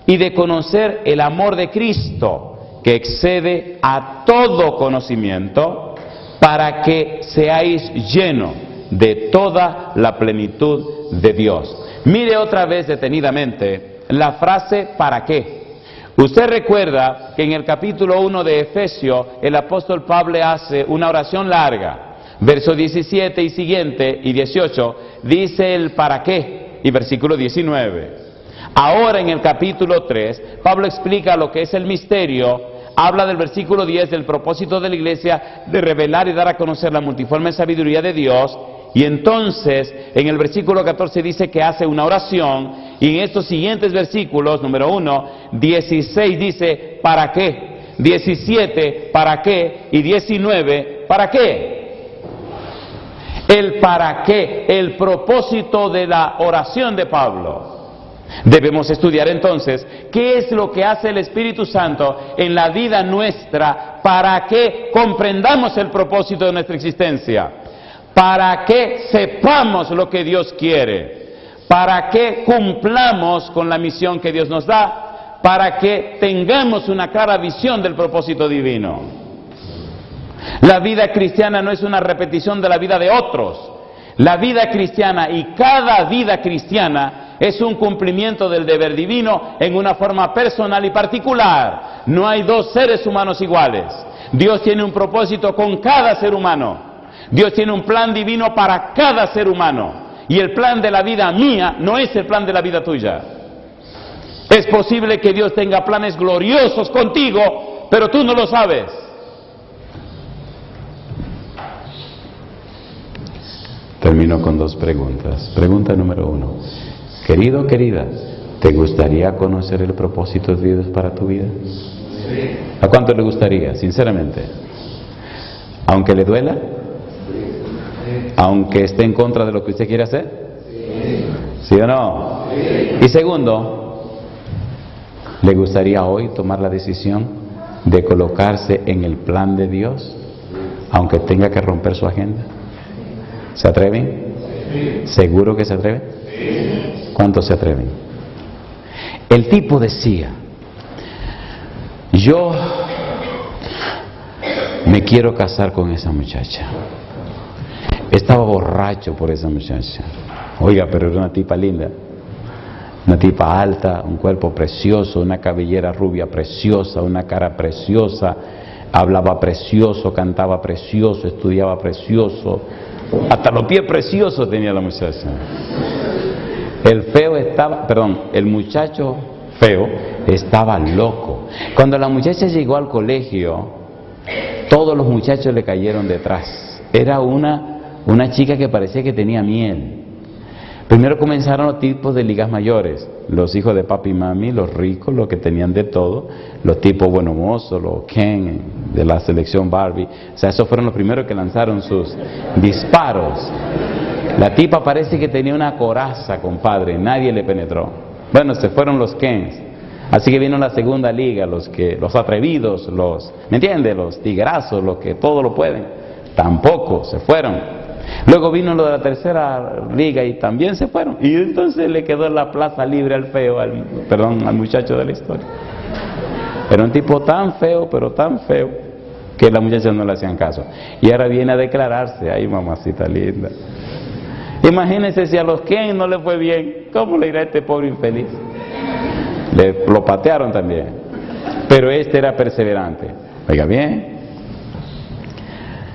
y de conocer el amor de Cristo, que excede a todo conocimiento, para que seáis llenos de toda la plenitud de Dios. Mire otra vez detenidamente la frase ¿para qué? Usted recuerda que en el capítulo 1 de Efesios el apóstol Pablo hace una oración larga. Verso 17 y siguiente y 18 dice el ¿para qué? Y versículo 19. Ahora en el capítulo 3 Pablo explica lo que es el misterio. Habla del versículo 10 del propósito de la iglesia de revelar y dar a conocer la multiforme sabiduría de Dios. Y entonces en el versículo 14 dice que hace una oración. Y en estos siguientes versículos, número 1, 16 dice ¿para qué? 17 ¿para qué? Y 19 ¿para qué? El para qué, el propósito de la oración de Pablo. Debemos estudiar entonces qué es lo que hace el Espíritu Santo en la vida nuestra para que comprendamos el propósito de nuestra existencia, para que sepamos lo que Dios quiere, para que cumplamos con la misión que Dios nos da, para que tengamos una clara visión del propósito divino. La vida cristiana no es una repetición de la vida de otros. La vida cristiana y cada vida cristiana es un cumplimiento del deber divino en una forma personal y particular. No hay dos seres humanos iguales. Dios tiene un propósito con cada ser humano. Dios tiene un plan divino para cada ser humano. Y el plan de la vida mía no es el plan de la vida tuya. Es posible que Dios tenga planes gloriosos contigo, pero tú no lo sabes. Termino con dos preguntas. Pregunta número 1. Querido, querida, ¿te gustaría conocer el propósito de Dios para tu vida? Sí. ¿A cuánto le gustaría, sinceramente? ¿Aunque le duela? Sí. ¿Aunque esté en contra de lo que usted quiere hacer? Sí. ¿Sí o no? Sí. Y segundo, ¿le gustaría hoy tomar la decisión de colocarse en el plan de Dios, aunque tenga que romper su agenda? ¿Se atreven? Sí. ¿Seguro que se atreven? Sí. ¿Cuántos se atreven? El tipo decía: yo me quiero casar con esa muchacha. Estaba borracho por esa muchacha. Oiga, pero era una tipa linda. Una tipa alta, un cuerpo precioso, una cabellera rubia preciosa, una cara preciosa, hablaba precioso, cantaba precioso, estudiaba precioso. Hasta los pies preciosos tenía la muchacha. El muchacho feo estaba loco. Cuando la muchacha llegó al colegio, todos los muchachos le cayeron detrás. Era una una chica que parecía que tenía miel. Primero comenzaron los tipos de ligas mayores, los hijos de papi y mami, los ricos, los que tenían de todo, los tipos buenos mozos, los Ken de la selección Barbie. O sea, esos fueron los primeros que lanzaron sus disparos. La tipa parece que tenía una coraza, compadre, nadie le penetró. Bueno, se fueron los Kens. Así que vino la segunda liga, los atrevidos, ¿me entiendes? Los tigrazos, los que todo lo pueden. Tampoco se fueron. Luego vino lo de la tercera liga y también se fueron. Y entonces le quedó la plaza libre al feo, al muchacho de la historia. Era un tipo tan feo, pero tan feo, que las muchachas no le hacían caso. Y ahora viene a declararse. Ay, mamacita linda. Imagínense si a los Ken no le fue bien, ¿cómo le irá a este pobre infeliz? Lo patearon también. Pero este era perseverante. Oiga bien.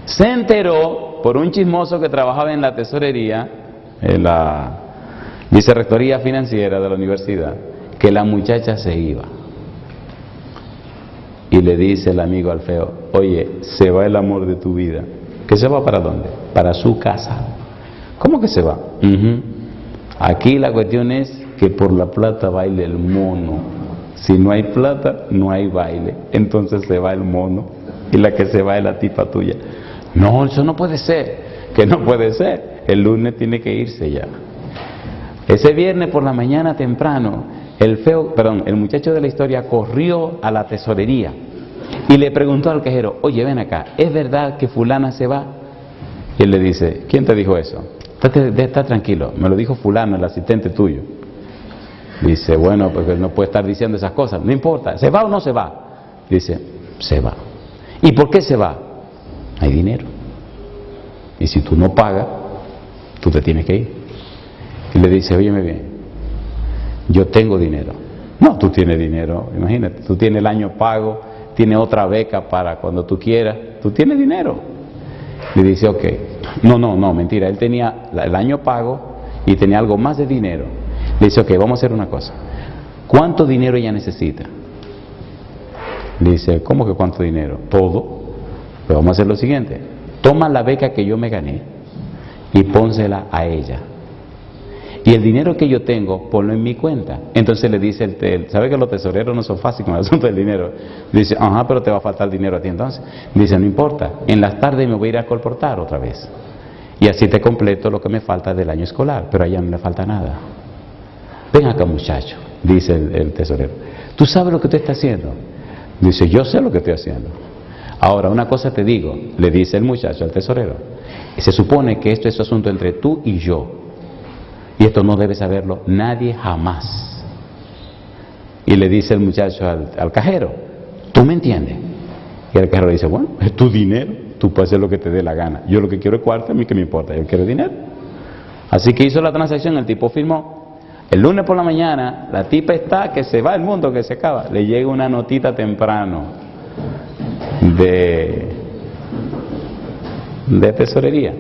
Se enteró por un chismoso que trabajaba en la tesorería, en la vicerrectoría financiera de la universidad, que la muchacha se iba. Y le dice el amigo al feo, oye, se va el amor de tu vida. ¿Que se va para dónde? Para su casa. ¿Cómo que se va? Aquí la cuestión es que por la plata baile el mono. Si no hay plata, no hay baile. Entonces se va el mono y la que se va es la tipa tuya. No, eso no puede ser. Que no puede ser. El lunes tiene que irse ya. Ese viernes por la mañana temprano, el muchacho de la historia corrió a la tesorería y le preguntó al cajero, oye, ven acá, ¿es verdad que fulana se va? Y él le dice, ¿quién te dijo eso? Está tranquilo, me lo dijo fulano, el asistente tuyo. Dice, bueno, porque no puede estar diciendo esas cosas. No importa, ¿se va o no se va? Dice, se va. ¿Y por qué se va? Hay dinero. Y si tú no pagas, tú te tienes que ir. Y le dice, óyeme bien, yo tengo dinero. No, tú tienes dinero, imagínate, tú tienes el año pago, tienes otra beca para cuando tú quieras, tú tienes dinero. Le dice, ok, no, mentira, él tenía el año pago y tenía algo más de dinero. Le dice, ok, vamos a hacer una cosa. ¿Cuánto dinero ella necesita? Le dice, ¿cómo que cuánto dinero? Todo. Pues vamos a hacer lo siguiente. Toma la beca que yo me gané y pónsela a ella. Y el dinero que yo tengo, ponlo en mi cuenta. Entonces le dice ¿sabe que los tesoreros no son fáciles con el asunto del dinero? Dice, ajá, pero te va a faltar dinero a ti entonces. Dice, no importa, en las tardes me voy a ir a colportar otra vez. Y así te completo lo que me falta del año escolar, pero a ella no le falta nada. Ven acá, muchacho, dice el tesorero. ¿Tú sabes lo que tú estás haciendo? Dice, yo sé lo que estoy haciendo. Ahora, una cosa te digo, le dice el muchacho al tesorero. Se supone que esto es asunto entre tú y yo. Y esto no debe saberlo nadie jamás. Y le dice el muchacho al cajero, ¿tú me entiendes? Y el cajero le dice, bueno, es tu dinero, tú puedes hacer lo que te dé la gana. Yo lo que quiero es cuarto, a mí que me importa, yo quiero dinero. Así que hizo la transacción, el tipo firmó. El lunes por la mañana, la tipa está que se va el mundo, que se acaba. Le llega una notita temprano de tesorería.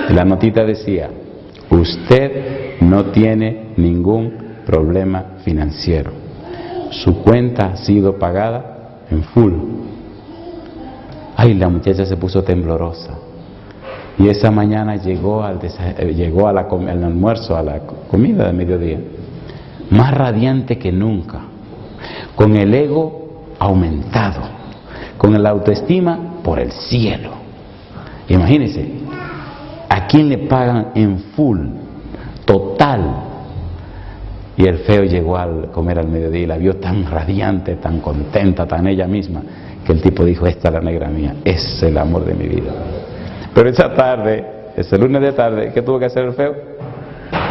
Y la notita decía, usted no tiene ningún problema financiero. Su cuenta ha sido pagada en full. Ay, la muchacha se puso temblorosa. Y esa mañana llegó al almuerzo, a la comida de mediodía, más radiante que nunca, con el ego aumentado, con la autoestima por el cielo. Imagínense, ¿a quién le pagan en full, total? Y el feo llegó al comer al mediodía y la vio tan radiante, tan contenta, tan ella misma, que el tipo dijo, esta es la negra mía, es el amor de mi vida. Pero esa tarde, ese lunes de tarde, ¿qué tuvo que hacer el feo?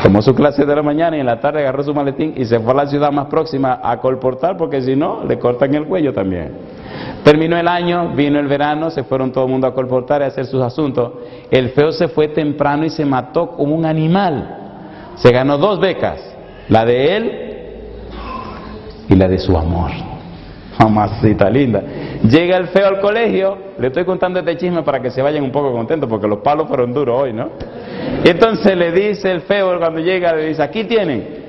Tomó su clase de la mañana y en la tarde agarró su maletín y se fue a la ciudad más próxima a colportar, porque si no, le cortan el cuello también. Terminó el año, vino el verano, se fueron todo el mundo a colportar y a hacer sus asuntos. El feo se fue temprano y se mató como un animal. Se ganó 2 becas, la de él y la de su amor. Mamacita linda. Llega el feo al colegio, le estoy contando este chisme para que se vayan un poco contentos, porque los palos fueron duros hoy, ¿no? Y entonces le dice el feo, cuando llega, le dice, aquí tienen.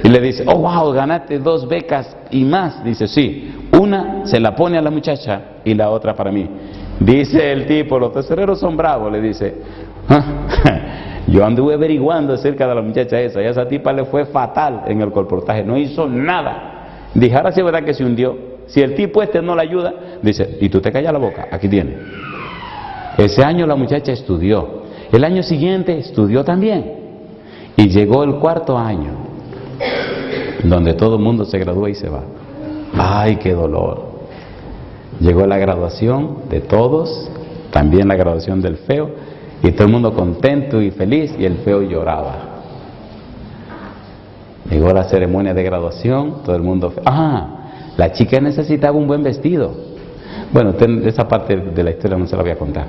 Y le dice, oh wow, ganaste 2 becas y más. Dice, sí, una se la pone a la muchacha y la otra para mí. Dice el tipo, los tesoreros son bravos, le dice, yo anduve averiguando acerca de la muchacha esa, y a esa tipa le fue fatal en el colportaje, no hizo nada. Dije, ahora sí es verdad que se hundió. Si el tipo no la ayuda, dice, y tú te callas la boca, aquí tiene. Ese año la muchacha estudió, el año siguiente estudió también, y llegó el cuarto año, donde todo el mundo se gradúa y se va. ¡Ay, qué dolor! Llegó la graduación de todos, también la graduación del feo, y todo el mundo contento y feliz, y el feo lloraba. Llegó la ceremonia de graduación, todo el mundo... la chica necesitaba un buen vestido. Bueno, esa parte de la historia no se la voy a contar.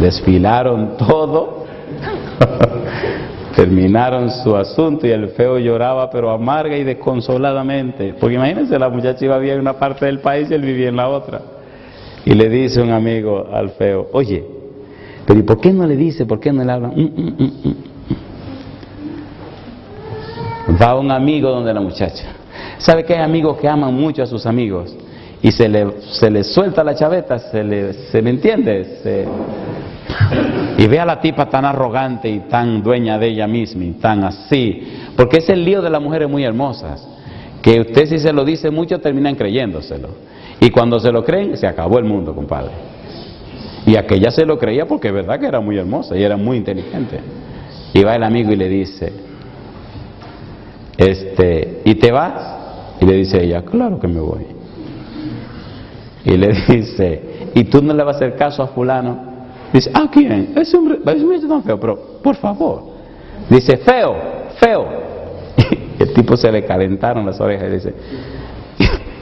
Desfilaron todo, terminaron su asunto y el feo lloraba, pero amarga y desconsoladamente, porque imagínense, la muchacha iba a vivir en una parte del país y él vivía en la otra. Y le dice un amigo al feo, oye, pero ¿y por qué no le dice, por qué no le habla? Va un amigo donde la muchacha. ¿Sabe que hay amigos que aman mucho a sus amigos? Y se le suelta la chaveta, ¿se me entiende? Y ve a la tipa tan arrogante y tan dueña de ella misma y tan así, porque es el lío de las mujeres muy hermosas, que usted si se lo dice mucho terminan creyéndoselo, y cuando se lo creen se acabó el mundo, compadre. Y aquella se lo creía porque es verdad que era muy hermosa y era muy inteligente. Y va el amigo y le dice, ¿y te vas? Y le dice ella, claro que me voy. Y le dice, ¿y tú no le vas a hacer caso a fulano? Dice, ¿a quién? Ese hombre es tan feo, pero por favor. Dice, feo. Y el tipo se le calentaron las orejas y dice,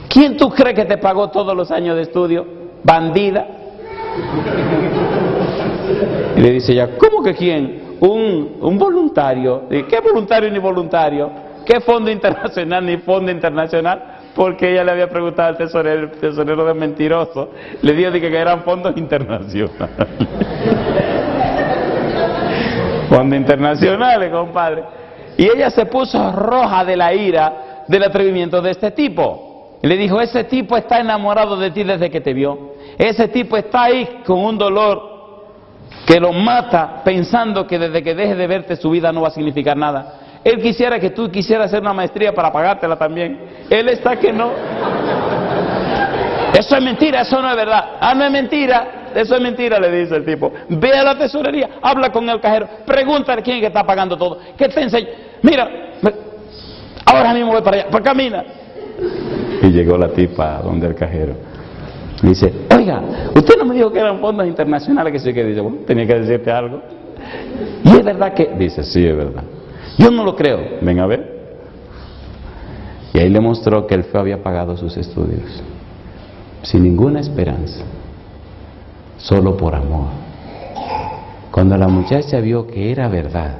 ¿quién tú crees que te pagó todos los años de estudio? Bandida. Y le dice ella, ¿cómo que quién? Un voluntario. ¿Y qué voluntario ni voluntario? ¿Qué fondo internacional ni fondo internacional? Porque ella le había preguntado al tesorero, el tesorero de mentiroso, le dijo que eran fondos internacionales. Fondos internacionales, compadre. Y ella se puso roja de la ira del atrevimiento de este tipo. Y le dijo, ese tipo está enamorado de ti desde que te vio. Ese tipo está ahí con un dolor que lo mata, pensando que desde que deje de verte su vida no va a significar nada. Él quisiera que tú quisieras hacer una maestría para pagártela también. Él está que no. Eso es mentira, eso no es verdad. No es mentira, eso es mentira, le dice el tipo. Ve a la tesorería, habla con el cajero, pregúntale quién es que está pagando todo. ¿Qué te enseña? Mira, ahora mismo voy para allá, pues camina. Y llegó la tipa donde el cajero. Dice, oiga, usted no me dijo que eran fondos internacionales, que sí, que dice, bueno, tenía que decirte algo. Y es verdad que, dice, sí, es verdad. Yo no lo creo. Ven a ver. Y ahí le mostró que el feo había pagado sus estudios sin ninguna esperanza, solo por amor. Cuando la muchacha vio que era verdad,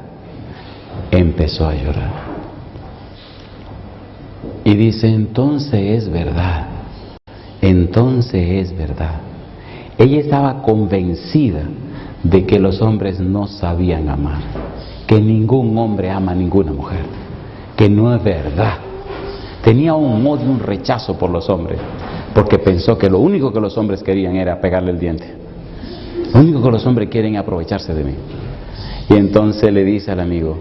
empezó a llorar. Y dice, entonces es verdad. Entonces es verdad. Ella estaba convencida de que los hombres no sabían amar, que ningún hombre ama a ninguna mujer, que no es verdad. Tenía un odio, un rechazo por los hombres, porque pensó que lo único que los hombres querían era pegarle el diente. Lo único que los hombres quieren es aprovecharse de mí. Y entonces le dice al amigo,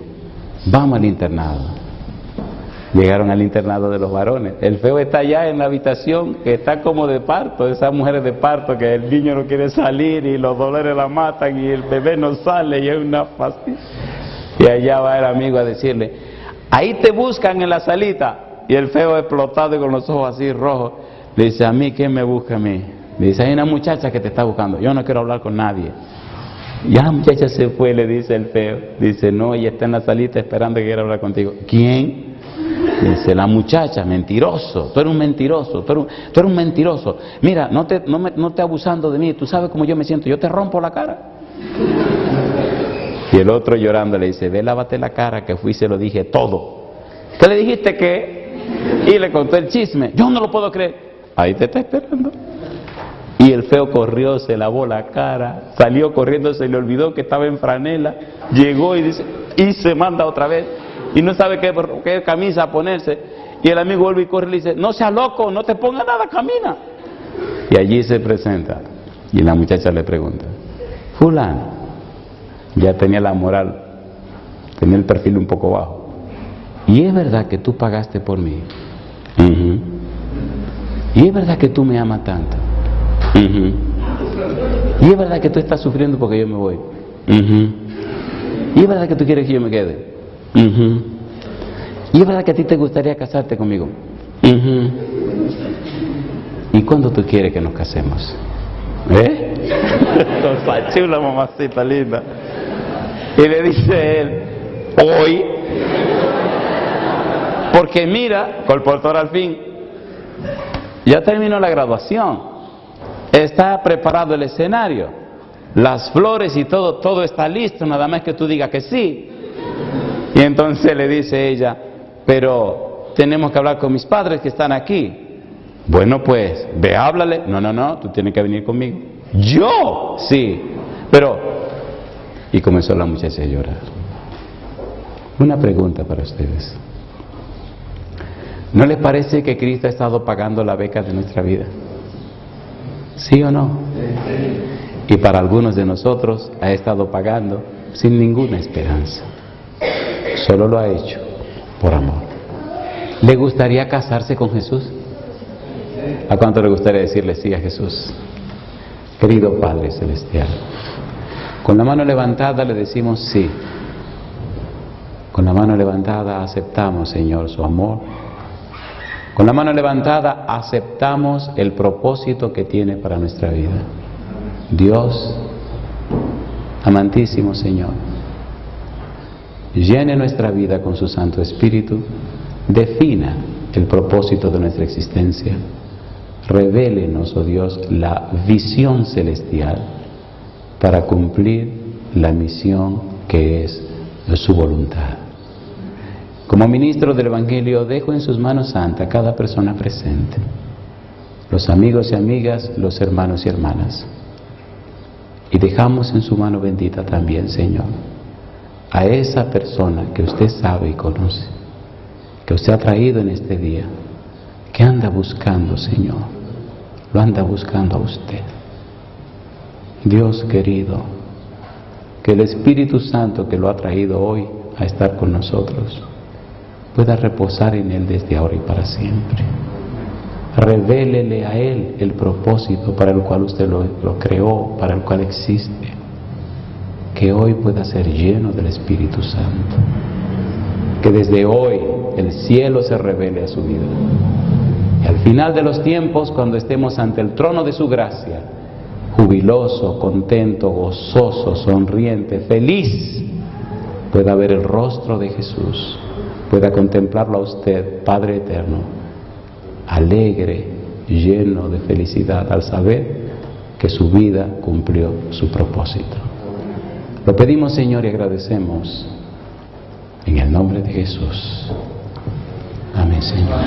vamos al internado. Llegaron al internado de los varones. El feo está allá en la habitación, que está como de parto, esas mujeres de parto, que el niño no quiere salir y los dolores la matan y el bebé no sale y es una fastidia. Y allá va el amigo a decirle, ahí te buscan en la salita. Y el feo explotado y con los ojos así rojos, le dice, ¿a mí quién me busca a mí? Le dice, hay una muchacha que te está buscando, yo no quiero hablar con nadie. Ya la muchacha se fue, le dice el feo. Dice, no, ella está en la salita esperando que quiera hablar contigo. ¿Quién? Dice, la muchacha. Mentiroso, tú eres un mentiroso, tú eres un mentiroso. Mira, no te abusando de mí, tú sabes cómo yo me siento, yo te rompo la cara. Y el otro llorando le dice, ve, lávate la cara, que fui y se lo dije todo. ¿Qué le dijiste qué? Y le contó el chisme. Yo no lo puedo creer. Ahí te está esperando. Y el feo corrió, se lavó la cara, salió corriendo, se le olvidó que estaba en franela, llegó y dice, y se manda otra vez, y no sabe qué camisa ponerse. Y el amigo vuelve y corre y le dice, no seas loco, no te pongas nada, camina. Y allí se presenta. Y la muchacha le pregunta, fulano, ya tenía la moral, tenía el perfil un poco bajo. ¿Y es verdad que tú pagaste por mí? Uh-huh. ¿Y es verdad que tú me amas tanto? Uh-huh. ¿Y es verdad que tú estás sufriendo porque yo me voy? Uh-huh. ¿Y es verdad que tú quieres que yo me quede? Uh-huh. ¿Y es verdad que a ti te gustaría casarte conmigo? Uh-huh. ¿Y cuándo tú quieres que nos casemos? Cosa chula, mamacita linda. Y le dice él, hoy. Porque mira, colportor al fin, ya terminó la graduación, está preparado el escenario, las flores y todo está listo, nada más que tú digas que sí. Y entonces le dice ella, pero tenemos que hablar con mis padres que están aquí. Bueno, pues, ve, háblale. No, tú tienes que venir conmigo. ¿Yo? Sí, pero... Y comenzó la muchacha a llorar. Una pregunta para ustedes. ¿No les parece que Cristo ha estado pagando la beca de nuestra vida? ¿Sí o no? Y para algunos de nosotros ha estado pagando sin ninguna esperanza. Solo lo ha hecho por amor. ¿Le gustaría casarse con Jesús? ¿A cuánto le gustaría decirle sí a Jesús? Querido Padre Celestial, con la mano levantada le decimos sí. Con la mano levantada aceptamos, Señor, su amor. Con la mano levantada aceptamos el propósito que tiene para nuestra vida. Dios, amantísimo Señor, llene nuestra vida con su Santo Espíritu, defina el propósito de nuestra existencia, revélenos, oh Dios, la visión celestial para cumplir la misión que es su voluntad. Como ministro del Evangelio, dejo en sus manos santas a cada persona presente, los amigos y amigas, los hermanos y hermanas. Y dejamos en su mano bendita también, Señor, a esa persona que usted sabe y conoce, que usted ha traído en este día, que anda buscando, Señor, lo anda buscando a usted. Dios querido, que el Espíritu Santo que lo ha traído hoy a estar con nosotros pueda reposar en él desde ahora y para siempre. Revélele a él el propósito para el cual usted lo creó, para el cual existe. Que hoy pueda ser lleno del Espíritu Santo. Que desde hoy el cielo se revele a su vida. Y al final de los tiempos, cuando estemos ante el trono de su gracia, jubiloso, contento, gozoso, sonriente, feliz, pueda ver el rostro de Jesús, pueda contemplarlo a usted, Padre eterno, alegre, lleno de felicidad al saber que su vida cumplió su propósito. Lo pedimos, Señor, y agradecemos en el nombre de Jesús. Amén, Señor.